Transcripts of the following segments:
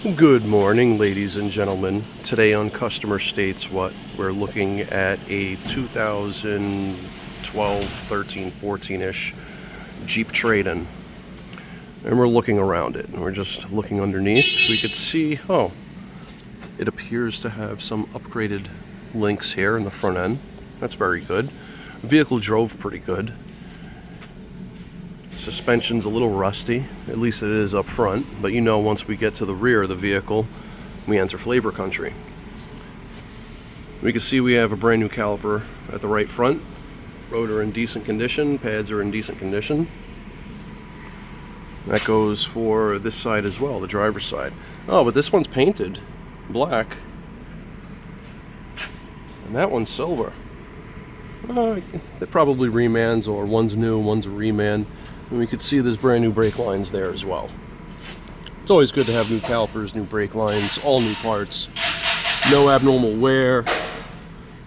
Good morning, ladies and gentlemen. Today on Customer States What, we're looking at a 2012, 13, 14-ish Jeep trade-in. And we're looking around it, and we're just looking underneath. We could see, it appears to have some upgraded links here in the front end. That's very good. The vehicle drove pretty good. Suspension's a little rusty, at least it is up front, but once we get to the rear of the vehicle, we enter flavor country. We can see we have a brand new caliper at the right front. Rotor in decent condition, pads are in decent condition. That goes for this side as well, the driver's side. Oh, but this one's painted black, and that one's silver. They're probably remans, or one's new, one's a reman. And we could see there's brand new brake lines there as well. It's always good to have new calipers, new brake lines, all new parts. No abnormal wear.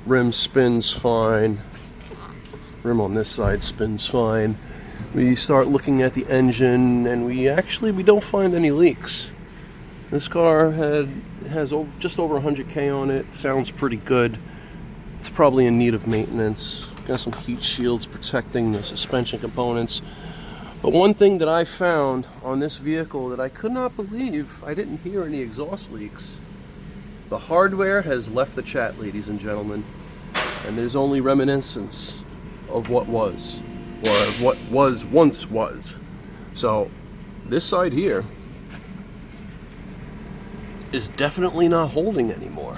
Rim spins fine. Rim on this side spins fine. We start looking at the engine, and we don't find any leaks. This car has just over 100K on it. Sounds pretty good. It's probably in need of maintenance. Got some heat shields protecting the suspension components. But one thing that I found on this vehicle that I could not believe, I didn't hear any exhaust leaks. The hardware has left the chat, ladies and gentlemen, and there's only reminiscence of what was, or of what once was. So this side here is definitely not holding anymore.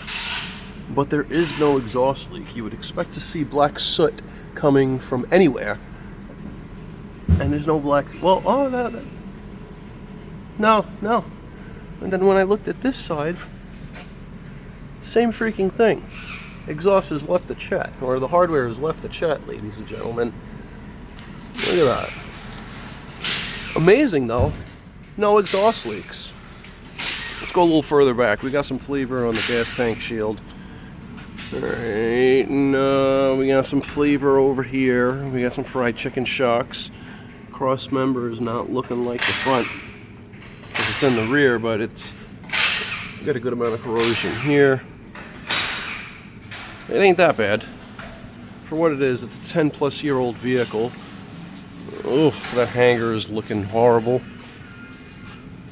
But there is no exhaust leak. You would expect to see black soot coming from anywhere. And there's no black, no. And then when I looked at this side, same freaking thing. Exhaust has left the chat, or the hardware has left the chat, ladies and gentlemen. Look at that. Amazing though, no exhaust leaks. Let's go a little further back. We got some flavor on the gas tank shield. Alright, and we got some flavor over here. We got some fried chicken shocks. Cross member is not looking like the front, because it's in the rear, but it's got a good amount of corrosion here. It ain't that bad. For what it is, it's a 10-plus-year-old vehicle. Oof, that hanger is looking horrible.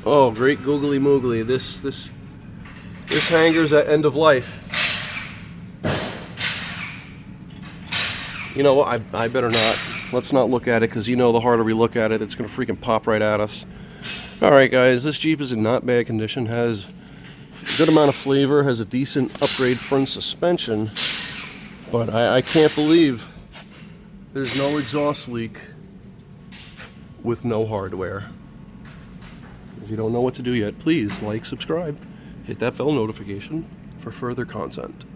Oh, great googly moogly. This hanger's at end of life. You know what? I better not. Let's not look at it, because the harder we look at it, it's going to freaking pop right at us. Alright guys, this Jeep is in not bad condition, has a good amount of flavor, has a decent upgrade front suspension, but I can't believe there's no exhaust leak with no hardware. If you don't know what to do yet, please like, subscribe, hit that bell notification for further content.